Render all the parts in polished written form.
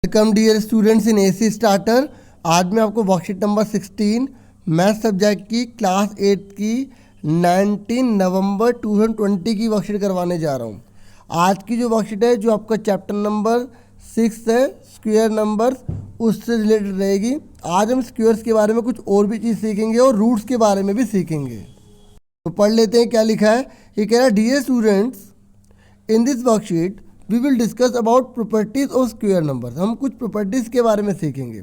Welcome dear students in AC starter. आज मैं आपको वर्कशीट नंबर 16 मैथ सब्जेक्ट की क्लास 8 की 19 नवंबर 2020 की वर्कशीट करवाने जा रहा हूँ। आज की जो वर्कशीट है जो आपका चैप्टर नंबर 6 है स्क्वायर नंबर्स, उससे रिलेटेड रहेगी। आज हम स्क्वायर्स के बारे में कुछ और भी चीज़ सीखेंगे और रूट्स के बारे में भी सीखेंगे। तो पढ़ लेते हैं क्या लिखा है। ये कह रहा है dear students in this worksheet we will discuss about properties of square numbers. हम कुछ प्रॉपर्टीज़ के बारे में सीखेंगे।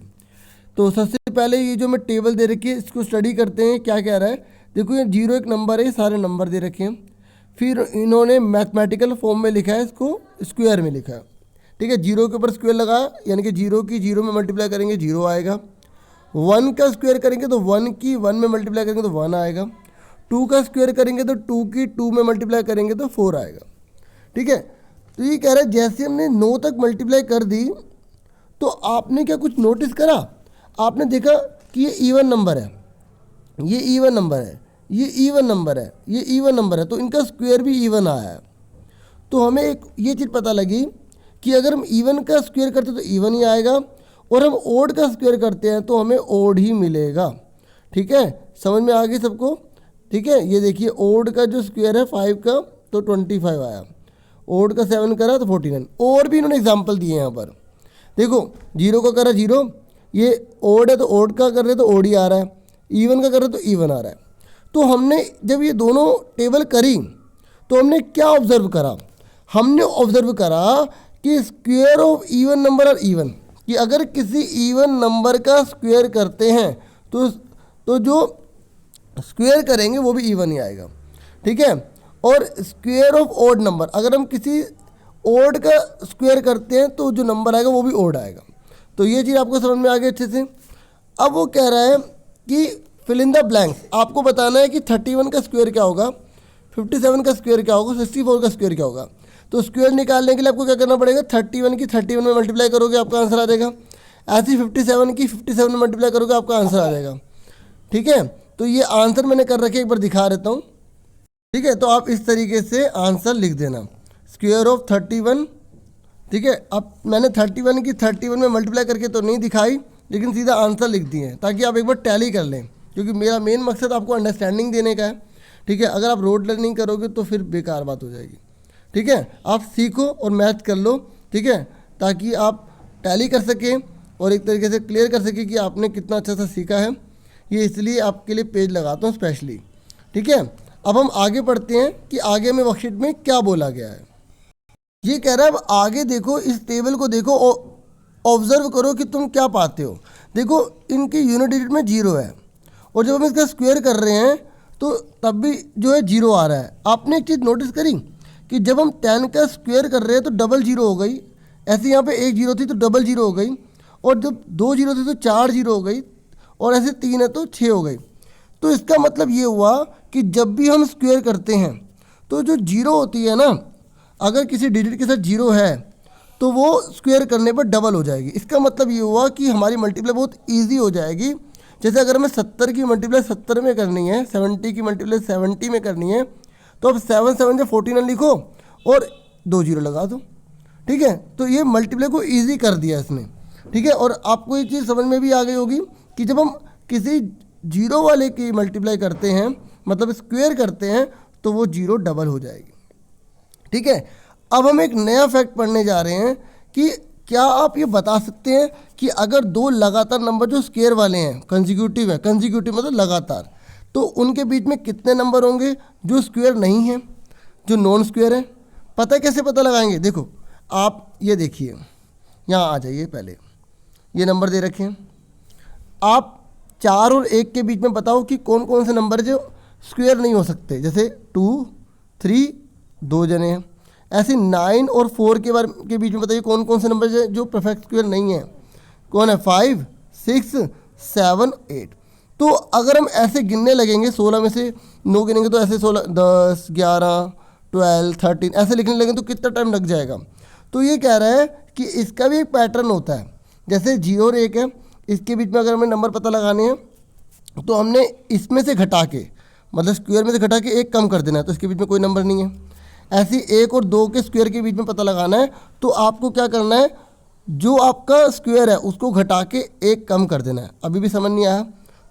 तो सबसे पहले ये जो मैं टेबल दे रखी है इसको स्टडी करते हैं। क्या कह रहा है, देखो ये 0 एक नंबर है, ये सारे नंबर दे रखे हैं। फिर इन्होंने मैथमेटिकल फॉर्म में लिखा है, इसको स्क्वायर में लिखा है। ठीक है, 0 के ऊपर स्क्वायर लगा, यानी कि 0 की 0 में मल्टीप्लाई करेंगे 0 आएगा। 1 का स्क्वायर करेंगे तो 1 की 1 में मल्टीप्लाई करेंगे तो 1 आएगा। 2 का स्क्वायर करेंगे तो 2 की 2 में मल्टीप्लाई करेंगे तो 4 आएगा। ठीक है, तो ये कह रहा है जैसे हमने 9 तक मल्टीप्लाई कर दी तो आपने क्या कुछ नोटिस करा, आपने देखा कि ये इवन नंबर है, ये इवन नंबर है, ये इवन नंबर है, ये इवन नंबर है, तो इनका स्क्वायर भी इवन आया है। तो हमें एक ये चीज़ पता लगी कि अगर हम इवन का स्क्वायर करते तो इवन ही आएगा और हम ओड का स्क्वायर करते हैं तो हमें ओड ही मिलेगा। ठीक है, समझ में आ गई सबको। ठीक है, ये देखिए ओड का जो स्क्वायर है 5 का तो 25 आया, ओड का 7 करा तो 49। और भी इन्होंने एग्जाम्पल दिए हैं यहाँ पर। देखो 0 का करा 0, ये ओड है तो ओड का कर रहे तो ओड ही आ रहा है, इवन का कर रहे तो इवन आ रहा है। तो हमने जब ये दोनों टेबल करी तो हमने क्या ऑब्जर्व करा, हमने ऑब्जर्व करा कि स्क्वायर ऑफ इवन नंबर और इवन, कि अगर किसी इवन नंबर का स्क्वायर करते हैं तो जो स्क्वायर करेंगे वो भी इवन ही आएगा। ठीक है, और स्क्वायर ऑफ ओड नंबर, अगर हम किसी ओड का स्क्वायर करते हैं तो जो नंबर आएगा वो भी ओड आएगा। तो ये चीज़ आपको समझ में आ गई अच्छे से। अब वो कह रहा है कि फिल इन द ब्लैंक्स, आपको बताना है कि 31 का स्क्वायर क्या होगा, 57 का स्क्वायर क्या होगा, 64 का स्क्वायर क्या होगा। तो स्क्वायर निकालने के लिए आपको क्या करना पड़ेगा, 31 की 31 में मल्टीप्लाई करोगे आपका आंसर आ जाएगा। ऐसे ही 57 की 57 में मल्टीप्लाई करोगे आपका आंसर आ जाएगा। ठीक है, तो ये आंसर मैंने कर रखे, एक बार दिखा देता हूँ। ठीक है, तो आप इस तरीके से आंसर लिख देना, स्क्वायर ऑफ 31। ठीक है, अब मैंने 31 की 31 में मल्टीप्लाई करके तो नहीं दिखाई, लेकिन सीधा आंसर लिख दिए हैं ताकि आप एक बार टैली कर लें, क्योंकि मेरा मेन मकसद आपको अंडरस्टैंडिंग देने का है। ठीक है, अगर आप रोड लर्निंग करोगे तो फिर बेकार बात हो जाएगी। ठीक है, आप सीखो और मैथ कर लो। ठीक है, ताकि आप टैली कर सकें और एक तरीके से क्लियर कर सकें कि आपने कितना अच्छा सा सीखा है। ये इसलिए आपके लिए पेज लगाता हूँ स्पेशली। ठीक है, अब हम आगे पढ़ते हैं कि आगे में वर्कशीट में क्या बोला गया है। ये कह रहा है अब आगे देखो, इस टेबल को देखो, ऑब्जर्व करो कि तुम क्या पाते हो। देखो इनकी यूनिट डिजिट में 0 है और जब हम इसका स्क्वायर कर रहे हैं तो तब भी जो है 0 आ रहा है। आपने एक चीज़ नोटिस करी कि जब हम 10 का स्क्वायर कर रहे हैं तो डबल 0 हो गई, ऐसे यहाँ पे 1 0 थी तो डबल 0 हो गई, और जब 2 0 थे तो 4 0 हो गई, और ऐसे 3 है तो 6 हो गई। तो इसका मतलब ये हुआ कि जब भी हम स्क्वायर करते हैं तो जो 0 होती है ना, अगर किसी डिजिट के साथ 0 है तो वो स्क्वायर करने पर डबल हो जाएगी। इसका मतलब ये हुआ कि हमारी मल्टीप्लाई बहुत इजी हो जाएगी। जैसे अगर हमें 70 की मल्टीप्लाई 70 में करनी है, 70 की मल्टीप्लाई 70 में करनी है, तो अब 7 7 से 49 लिखो और 2 0 लगा दो। ठीक है, तो ये मल्टीप्लाई को ईजी कर दिया इसने। ठीक है, और आपको ये चीज़ समझ में भी आ गई होगी कि जब हम किसी 0 वाले की मल्टीप्लाई करते हैं, मतलब स्क्वायर करते हैं, तो वो 0 डबल हो जाएगी। ठीक है, अब हम एक नया फैक्ट पढ़ने जा रहे हैं कि क्या आप ये बता सकते हैं कि अगर 2 लगातार नंबर जो स्क्वायर वाले हैं, कंसेक्यूटिव है, कंसेक्यूटिव मतलब लगातार, तो उनके बीच में कितने नंबर होंगे जो स्क्वायर नहीं है, जो नॉन स्क्वायर है। पता है कैसे पता लगाएंगे, देखो आप ये देखिए, यहाँ आ जाइए, पहले ये नंबर दे रखे हैं, आप 4 और 1 के बीच में बताओ कि कौन कौन से नंबर जो स्क्वायर नहीं हो सकते। जैसे 2 3 2 जने हैं, ऐसे 9 और 4 के बीच में बताइए कौन कौन से नंबर जो परफेक्ट स्क्वायर नहीं है। कौन है, 5 6 7 8। तो अगर हम ऐसे गिनने लगेंगे, 16 में से 9 गिनेंगे तो ऐसे 16 10 11 12 13 ऐसे लिखने लगेंगे तो कितना टाइम लग जाएगा। तो ये कह रहा है कि इसका भी एक पैटर्न होता है। जैसे 0 और 1 है, इसके बीच में अगर हमें नंबर पता लगाने हैं तो हमने इसमें से घटा के, मतलब स्क्वायर में से घटा के 1 कम कर देना है, तो इसके बीच में कोई नंबर नहीं है। ऐसे 1 और 2 के स्क्वायर के बीच में पता लगाना है तो आपको क्या करना है, जो आपका स्क्वायर है उसको घटा के एक कम कर देना है। अभी भी समझ नहीं आया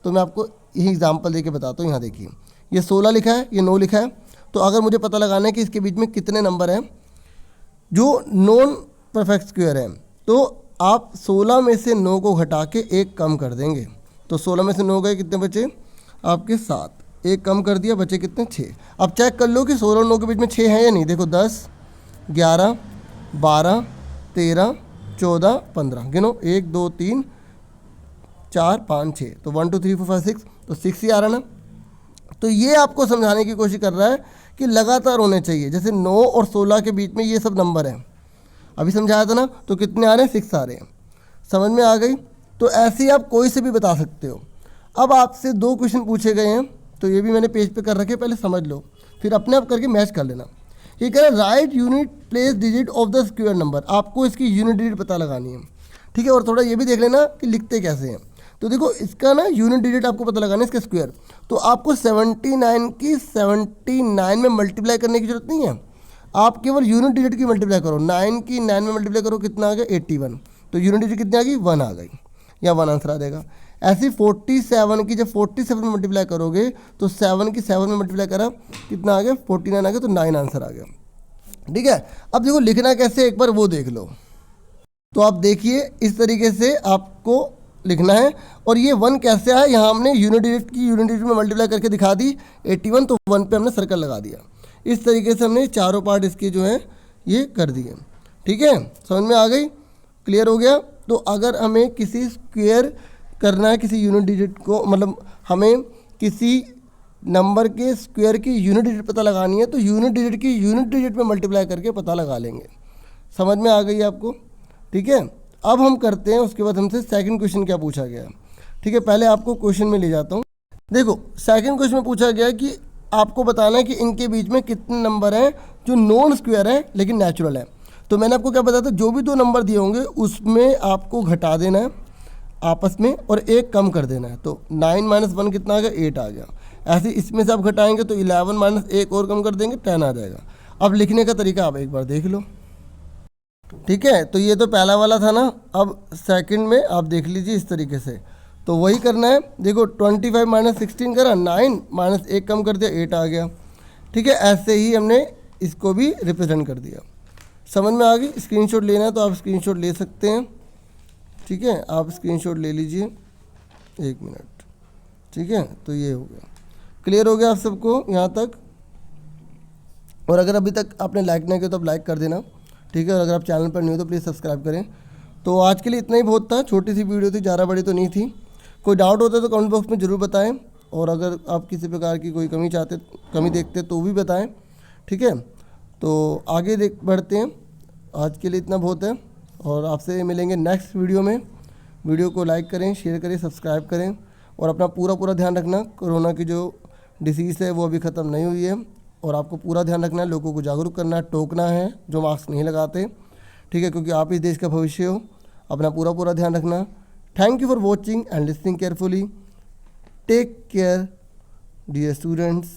तो मैं आपको यही एग्जांपल देके बताता हूँ। यहाँ देखिए ये 16 लिखा है, ये 9 लिखा है, तो अगर मुझे पता लगाना है कि इसके बीच में कितने नंबर हैं जो नॉन परफेक्ट स्क्वायर है, तो आप 16 में से 9 को घटा के एक कम कर देंगे। तो 16 में से 9 गए, कितने बचे आपके 7, एक कम कर दिया, बचे कितने 6। अब चेक कर लो कि 16 और 9 के बीच में 6 है या नहीं। देखो 10, 11, 12, 13, 14, 15, गिनो 1 2 3 4 5 6, तो 1 2 3 4 5 6, तो 6 ही आ रहा ना। तो ये आपको समझाने की कोशिश कर रहा है कि लगातार होने चाहिए। जैसे 9 और 16 के बीच में ये सब नंबर हैं, अभी समझाया था ना, तो कितने आ रहे हैं 6 आ रहे हैं। समझ में आ गई। तो ऐसे ही आप कोई से भी बता सकते हो। अब आपसे 2 क्वेश्चन पूछे गए हैं, तो ये भी मैंने पेज पे कर रखे, पहले समझ लो फिर अपने आप करके मैच कर लेना। ये कह रहा है right unit place digit of the square number, आपको इसकी यूनिट डिजिट पता लगानी है, ठीक है। और थोड़ा ये भी देख लेना कि लिखते कैसे हैं। तो देखो इसका ना यूनिट डिजिट आपको पता लगाना है, इसका स्क्वायर। तो आपको 79 की 79 में मल्टीप्लाई करने की जरूरत नहीं है, आप केवल यूनिट डिजिट की मल्टीप्लाई करो। 9 की 9 में मल्टीप्लाई करो, कितना आ गया 81, तो यूनिट डिजिट कितनी आ गई 1 आ गई, या 1 आंसर आ जाएगा। ऐसी 47 की जब 47 में मल्टीप्लाई करोगे तो 7 की 7 में मल्टीप्लाई करा, कितना आ गया 49 आ गया, तो 9 आंसर आ गया। ठीक है, अब देखो लिखना कैसे एक बार वो देख लो। तो आप देखिए इस तरीके से आपको लिखना है। और ये 1 कैसे आया, यहाँ हमने यूनिट डिजिट की यूनिट डिजिट में मल्टीप्लाई करके दिखा दी 81, तो 1 पे हमने सर्कल लगा दिया। इस तरीके से हमने चारों पार्ट इसके जो हैं ये कर दिए। ठीक है, समझ में आ गई, क्लियर हो गया। तो अगर हमें किसी स्क्वायर करना है किसी यूनिट डिजिट को, मतलब हमें किसी नंबर के स्क्वायर की यूनिट डिजिट पता लगानी है, तो यूनिट डिजिट की यूनिट डिजिट में मल्टीप्लाई करके पता लगा लेंगे। समझ में आ गई आपको। ठीक है, अब हम करते हैं, उसके बाद हमसे सेकंड क्वेश्चन क्या पूछा गया है। ठीक है, पहले आपको क्वेश्चन में ले जाता हूँ। देखो सेकंड क्वेश्चन में पूछा गया कि आपको बताना है कि इनके बीच में कितने नंबर हैं जो नॉन स्क्वायर हैं लेकिन नेचुरल है। तो मैंने आपको क्या बताया था, जो भी 2 नंबर दिए होंगे उसमें आपको घटा देना है आपस में और एक कम कर देना है। तो 9 - 1 कितना आ गया 8 आ गया। ऐसे इसमें से आप घटाएंगे तो 11 - 1 और कम कर देंगे 10 आ जाएगा। अब लिखने का तरीका आप एक बार देख लो। ठीक है, तो ये तो पहला वाला था ना, अब सेकंड में आप देख लीजिए इस तरीके से। तो वही करना है। देखो 25 - 16 करा, 9 - 1 कम कर दिया 8 आ गया। ठीक है, ऐसे ही हमने इसको भी रिप्रेजेंट कर दिया। समझ में आ गई। स्क्रीनशॉट लेना है तो आप स्क्रीनशॉट ले सकते हैं। ठीक है, आप स्क्रीनशॉट ले लीजिए, 1 मिनट। ठीक है, तो ये हो गया, क्लियर हो गया आप सबको यहाँ तक। और अगर अभी तक आपने लाइक नहीं किया तो आप लाइक कर देना। ठीक है, और अगर आप चैनल पर न्यू हो तो प्लीज़ सब्सक्राइब करें। तो आज के लिए इतना ही बहुत था, छोटी सी वीडियो थी, ज़्यादा बड़ी तो नहीं थी। कोई डाउट होता है तो कमेंट बॉक्स में ज़रूर बताएं, और अगर आप किसी प्रकार की कोई कमी देखते तो भी बताएं। ठीक है, तो आगे बढ़ते हैं। आज के लिए इतना बहुत है, और आपसे मिलेंगे नेक्स्ट वीडियो में। वीडियो को लाइक करें, शेयर करें, सब्सक्राइब करें, और अपना पूरा ध्यान रखना। कोरोना की जो डिसीज़ है वो अभी ख़त्म नहीं हुई है, और आपको पूरा ध्यान रखना है, लोगों को जागरूक करना है, टोकना है जो मास्क नहीं लगाते। ठीक है, क्योंकि आप इस देश का भविष्य हो। अपना पूरा ध्यान रखना। Thank you for watching and listening carefully. Take care dear students.